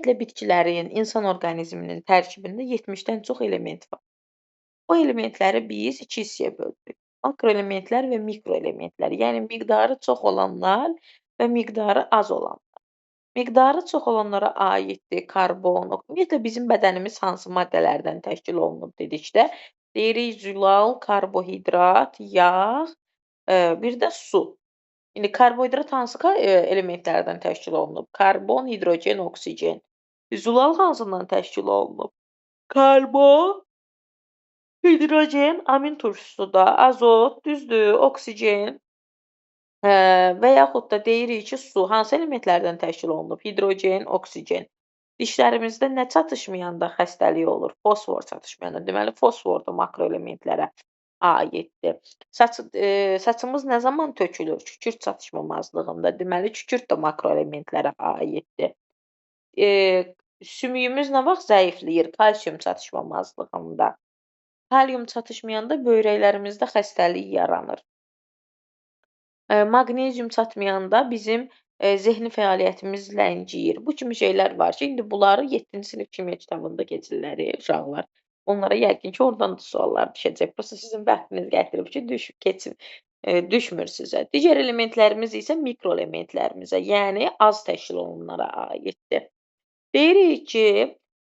Ümumiyyətlə bitkilərin, insan orqanizminin tərkibində 70-dən çox element var. Bu elementləri biz 2 hissəyə bölürük. Makroelementlər və mikroelementlər, yəni miqdarı çox olanlar və miqdarı az olanlar. Miqdarı çox olanlara aiddir karbon. Ümumiyyətlə bizim bədənimiz hansı maddələrdən təşkil olunub dedikdə, deyirik zülal, karbohidrat, yağ, bir də su. İndi karbohidrat hansı elementlərdən təşkil olunub? Karbon, hidrogen, oksigen. Zülal hansından təşkil olunub? Karbon, hidrogen, amin turşusu da, azot, düzdür, oksigen və yaxud da deyirik ki, su hansı elementlərdən təşkil olunub? Hidrogen, oksigen. Dişlərimizdə nə çatışmayanda xəstəlik olur? Fosfor çatışmayanda. Deməli, fosfor da makroelementlərə aiddir. Saçımız nə zaman tökülür? Kükürt çatışmamazlığında. Deməli, kükürt də makroelementlərə aiddir. Sümüyümüz nə vaxt zəifləyir? Kalsium çatışmamazlığında. Kalium çatışmayanda böyrəklərimizdə xəstəlik yaranır. Maqnezium çatmayanda bizim zehni fəaliyyətimiz ləngiyir. Bu kimi şeylər var ki, indi bunları 7-ci sinif kimya kitabında keçirlər uşaqlar. Onlara yəqin ki, oradan da suallar düşəcək. Prosta sizin bəxtiniz gətirib ki, düşmür sizə. Digər elementlərimiz isə mikroelementlərimizə, yəni az təşkil olunanlara aiddir. Deyirik ki,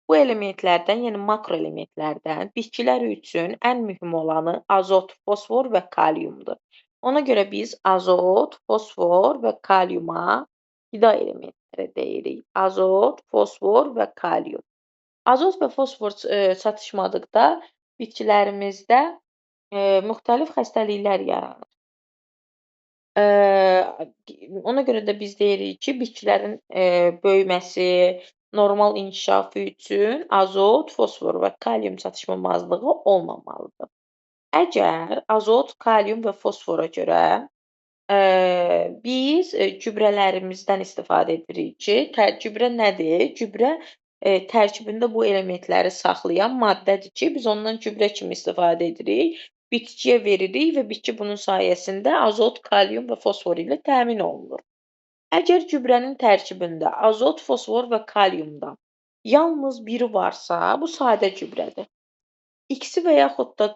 bu elementlərdən, yəni makroelementlərdən bitkilər üçün ən mühüm olanı azot, fosfor və kaliumdur. Ona görə biz azot, fosfor və kaliuma qida elementləri deyirik. Azot, fosfor və kalium. Azot və fosfor çatışmadıqda bitkilərimizdə müxtəlif xəstəliklər yaranır. Ona görə də biz deyirik ki, bitkilərin böyüməsi, normal inkişafı üçün azot, fosfor və kalium çatışmamazlığı olmamalıdır. Əgər azot, kalium və fosfora görə biz gübrələrimizdən istifadə edirik ki, gübrə nədir? Gübrə tərkibində bu elementləri saxlayan maddədir ki, biz ondan gübrə kimi istifadə edirik, bitkiyə veririk və bitki bunun sayəsində azot, kalium və fosfor ilə təmin olunur. Əgər gübrənin tərkibində azot, fosfor və kaliumdan yalnız biri varsa, bu sadə gübrədir. İkisi və yaxud da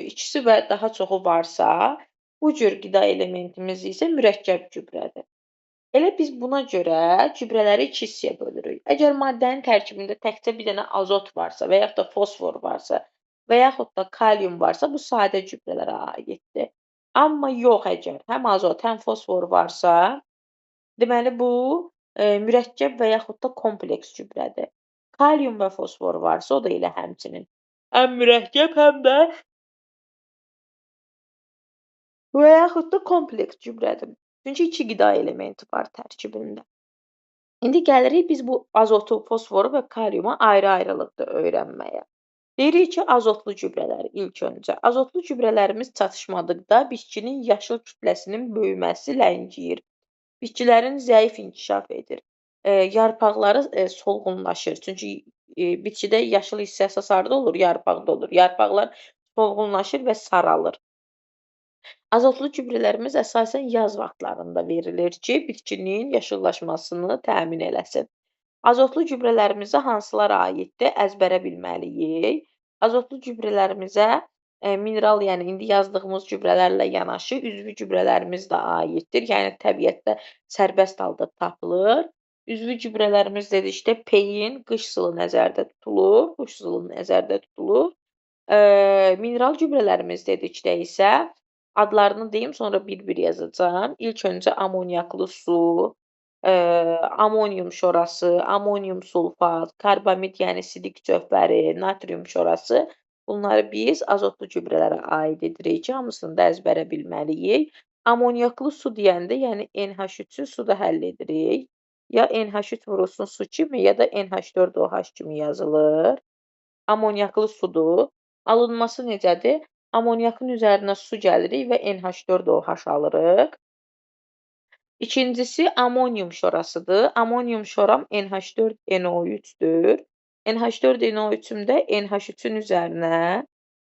ikisi və daha çoxu varsa, bu cür qida elementimiz isə mürəkkəb gübrədir. Elə biz buna görə gübrələri 2 hissəyə bölürük. Əgər maddənin tərkibində təkcə bir dənə azot varsa və yaxud da fosfor varsa və yaxud da kalium varsa, bu sadə gübrələrə aiddir. Amma yox, əgər həm azot, həm fosfor varsa, deməli bu mürəkkəb və yaxud da kompleks gübrədir. Kalium və fosfor varsa, o da elə həmçinin. Həm mürəkkəb, həm də və yaxud da kompleks gübrədir. Çünki 2 qida elementi var tərkibində. İndi gəlirik biz bu azotu, fosforu və kaliumu ayrı-ayrılıqda öyrənməyə. Deyirik ki, azotlu gübrələr ilk öncə. Azotlu gübrələrimiz çatışmadıqda bitkinin yaşıl kütləsinin böyüməsi ləngiyir. Bitkilərin zəif inkişaf edir. Yarpaqları solğunlaşır. Çünki bitkidə yaşıl hissəsi harda olur? Yarpaqda olur. Yarpaqlar solğunlaşır və saralır. Azotlu gübrələrimiz əsasən yaz vaxtlarında verilir ki, bitkinin yaşıllaşmasını təmin eləsin. Azotlu gübrələrimizə hansılara aiddir? Əzbərə bilməliyik. Azotlu gübrələrimizə mineral, yəni indi yazdığımız gübrələrlə yanaşı üzvü gübrələrimiz də aiddir. Yəni təbiətdə sərbəst halda tapılır. Üzvü gübrələrimiz dedikdə peyin, qış sılı nəzərdə tutulur, quş sılı nəzərdə tutulur. Mineral gübrələrimiz dedikdə isə adlarını deyim, sonra bir-bir yazacağam. İlk öncə amoniaklı su, amonium şorası, amonium sulfat, karbamid, yəni sidik cövhəri, natrium şorası. Bunları biz azotlu gübrələrə aid edirik ki, hamısını da əzbərə bilməliyik. Amoniaklı su deyəndə, yəni NH3-ü suda həll edirik. Ya NH3 vurulsun su kimi, ya da NH4OH kimi yazılır. Amoniaklı sudur. Alınması necədir? Amoniakın üzərinə su gəlirik və NH4OH alırıq. İkincisi amonium şorasıdır. Amonium şoram NH4NO3-dür. NH4NO3-ümdə NH3-ün üzərinə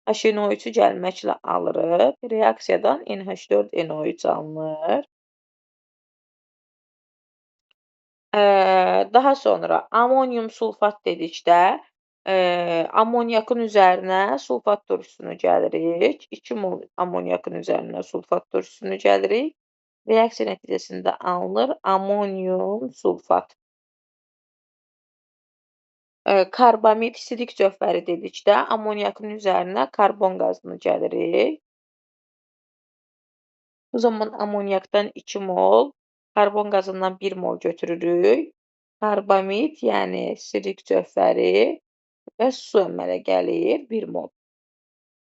HNO3-ü gəlməklə alırıq. Reaksiyadan NH4NO3 alınır. Daha sonra amonium sulfat dedikdə, amoniakın üzərinə sulfat turşusunu gəlirik. 2 mol amoniakın üzərinə sulfat turşusunu gəlirik. Reaksiya nəticəsində alınır amonium sulfat. Karbamid sidik cövhəri dedikdə amoniakın üzərinə karbon qazını gəlirik. Bu zaman amoniakdan 2 mol, karbon qazından 1 mol götürürük. Karbamid, yəni sidik cövhəri və su əmələ gəlir 1 mol.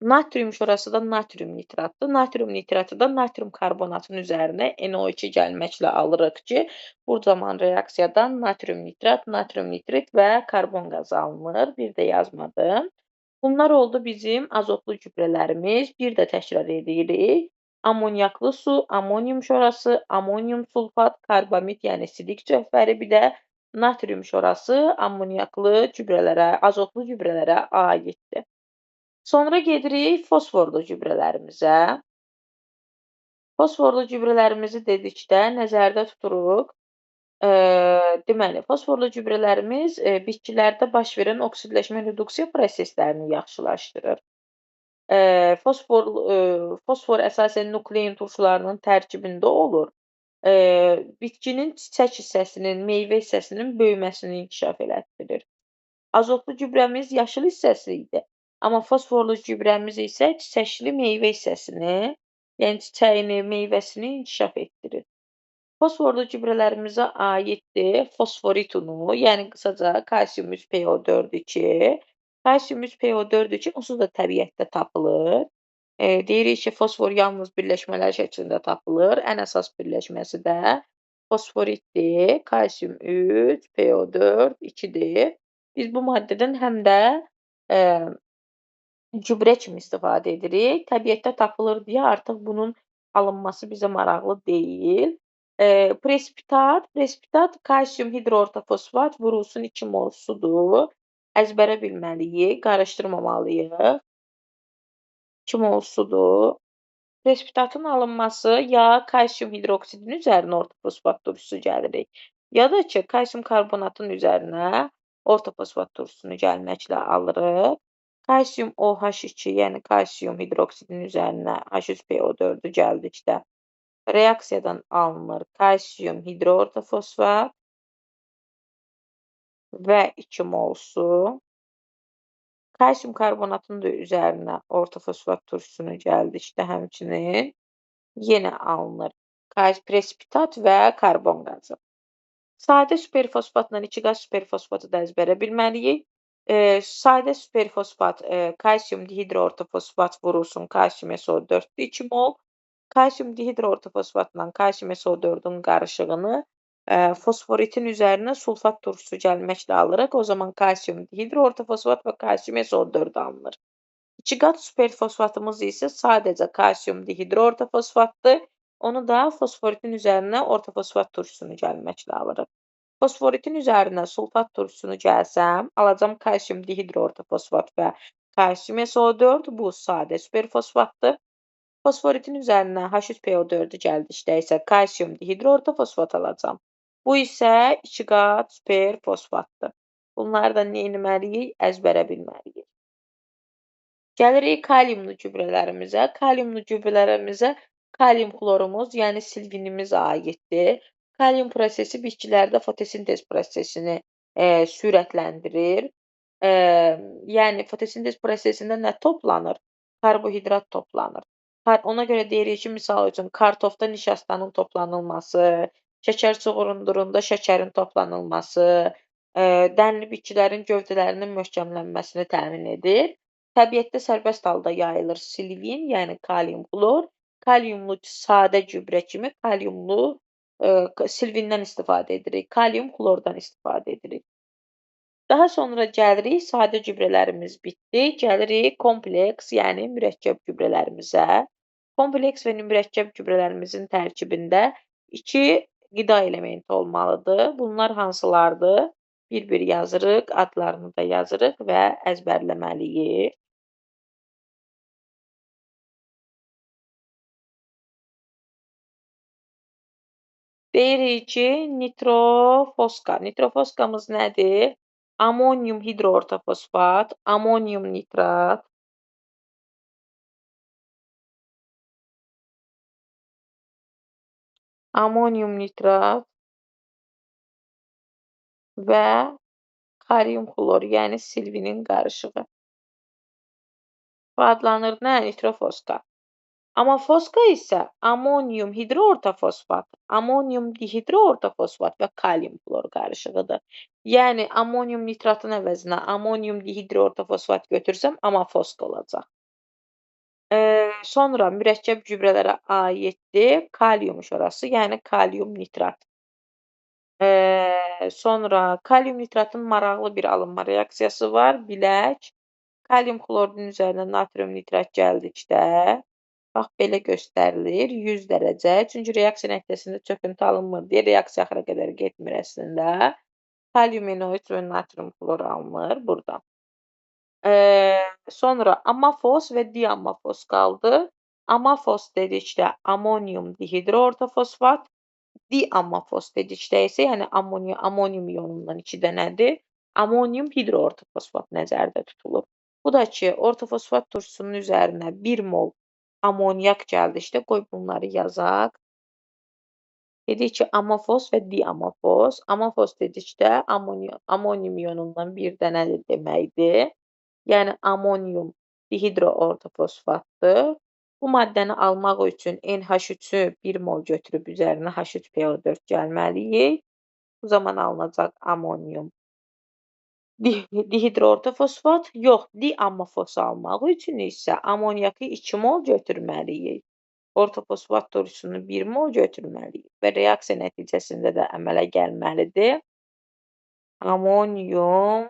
Natrium şorası da natrium nitratdır. Natrium nitratı da natrium karbonatının üzərinə NO2 gəlməklə alırıq ki, bu zaman reaksiyadan natrium nitrit və karbon qazı alınır. Bir də yazmadım. Bunlar oldu bizim azotlu gübrələrimiz. Bir də təkrar edirik. Amoniaklı su, amonium şorası, amonium sulfat, karbamid, yəni sidik cövhəri, bir də natrium şorası amoniaklı gübrələrə, azotlu gübrələrə aiddir. Sonra gedirik fosforlu gübrələrimizə. Fosforlu gübrələrimizi dedikdə nəzərdə tuturuq. Deməli, fosforlu gübrələrimiz bitkilərdə baş verən oksidləşmə reduksiya proseslərini yaxşılaşdırır. Fosfor əsasən nuklein turşularının tərkibində olur. Bitkinin çiçək hissəsinin, meyvə hissəsinin böyüməsini inkişaf elətdirir. Azotlu gübrəmiz yaşıl hissəsi idi. Amma fosforlu gübrəmiz isə çiçəkli meyvə hissəsini, yəni çiçəyini, meyvəsini inkişaf etdirir. Fosforlu gübrələrimizə aiddir fosforit unu, yəni qısaca kalsium 3 PO4-2. Kalsium 3 PO4-2 onsuz da təbiətdə tapılır. Deyirik ki, fosfor yalnız birləşmələr şəklində tapılır. Ən əsas birləşməsi də fosforitdir. Kalsium 3 PO4-2-dir. Biz bu maddədən həm də gübrə kimi istifadə edirik. Təbiətdə tapılır deyə artıq bunun alınması bizə maraqlı deyil. Presipitat kalsium hidroortofosfat vurulsun 2 mol sudur. Əzbərə bilməliyik, qarışdırmamalıyıq. 2 mol sudur. Presipitatın alınması ya kalsium hidroksidin üzərinə ortofosfat turşusu gəlirik, ya da ki, kalsium karbonatın üzərinə ortofosfat turşusunu gəlməklə alırıq. Kalsium OH2, yəni kalsium hidroksidin üzərinə H3PO4-ü gəldikdə reaksiyadan alınır kalsium hidroortofosfat və 2 mol su. Kalsium karbonatın da üzərinə ortofosfat turşusunu gəldikdə həmçinin yenə alınır presipitat və karbon qazı. Sadə superfosfatla 2 qaz superfosfatı da əzbərə bilməliyik. Sadə superfosfat kalsium dihidroortofosfat vurulsun kalsium SO4-dür 2 mol. Kalsium dihidroortofosfatla kalsium SO4-ün qarışığını fosforitin üzərinə sulfat turşusu gəlməklə alırıq. O zaman kalsium dihidroortofosfat və kalsium SO4 alınır. 2 qat superfosfatımız isə sadəcə kalsium dihidroortofosfatdır. Onu da fosforitin üzərinə ortofosfat turşusunu gəlməklə alırıq. Fosforitin üzərinə sulfat turşusunu gəlsəm, alacam kalsium dihidroortofosfat və kalsium SO4, bu sadə superfosfatdır. Fosforitin üzərinə H3PO4-ü gəldikdə isə kalsium dihidroortofosfat alacam. Bu isə 2 qat superfosfatdır. Bunları da nə etməliyik? Əzbərə bilməliyik. Gəlirik kaliumlu gübrələrimizə. Kaliumlu gübrələrimizə kalium xlorumuz, yəni silvinimiz aiddir. Kalium prosesi bitkilərdə fotosintez prosesini sürətləndirir. Yəni fotosintez prosesində nə toplanır? Karbohidrat toplanır. Ona görə deyirik ki, misal üçün, kartofda nişastanın toplanılması, şəkər çuğurundurunda şəkərin toplanılması, dənli bitkilərin gövdələrinin möhkəmlənməsini təmin edir. Təbiətdə sərbəst halda yayılır silvin, yəni kalium xlor. Kaliumlu sadə gübrə kimi kaliumlu silvindən istifadə edirik. Kalium xlordan istifadə edirik. Daha sonra gəlirik, sadə gübrələrimiz bitdi. Gəlirik kompleks, yəni mürəkkəb gübrələrimizə. Kompleks və mürəkkəb gübrələrimizin tərkibində 2 qida elementi olmalıdır. Bunlar hansılardır? Bir-bir yazırıq, adlarını da yazırıq və əzbərləməliyik. Deyirik ki, nitrofoska. Nitrofoskamız nədir? Amonium hidroortofosfat, amonium nitrat, amonium nitrat və kalium xlor, yəni silvinin qarışığı. Bu adlanır nə? Nitrofoska. Amma foska isə amonium hidroortofosfat, amonium dihidroortofosfat və kalium xlor qarışığıdır. Yəni amonium nitratın əvəzinə amonium dihidroortofosfat götürsəm, amafoska olacaq. Sonra mürəkkəb gübrələrə aiddir kalium şorası, yəni kalium nitrat. Sonra kalium nitratın maraqlı bir alınma reaksiyası var. Bilək, kalium xlorun üzərinə natrium nitrat gəldikdə, bax belə göstərilir 100 dərəcə. Çünki reaksiya nəticəsində çöküntü alınmır deyə reaksiya axıra qədər getmir əslində. Kalium NO3 və natrium xlor alınır burdan. Sonra amafos və diamafos qaldı. Amafos dedikdə amonium dihidroortofosfat, diamafos dedikdə isə, yəni amonium ionundan 2 dənədir. Amonium hidroortofosfat nəzərdə tutulur. Bu da ki, ortofosfat turşusunun üzərinə 1 mol amonyak gəldikdə, qoy bunları yazaq. Dedik ki, amafos və diamafos. Amafos dedikdə amonium ionundan 1 dənədir deməkdir. Yəni amonium dihidroortofosfatdır. Bu maddəni almaq üçün NH3-ü 1 mol götürüb üzərinə H3PO4 gəlməliyik. Bu zaman alınacaq amonium dihidroortofosfat. Yox, diamafos almaq üçün isə amonyakı 2 mol götürməliyik. Ortofosfat turşusunu 1 mol götürməliyik və reaksiya nəticəsində də əmələ gəlməlidir. Amonium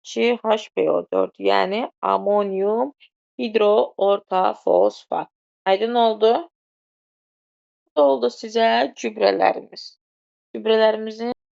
2HPO4, yəni amonium hidroortofosfat. Aydın oldu? Bu da oldu sizə gübrələrimiz. Gübrələrimizin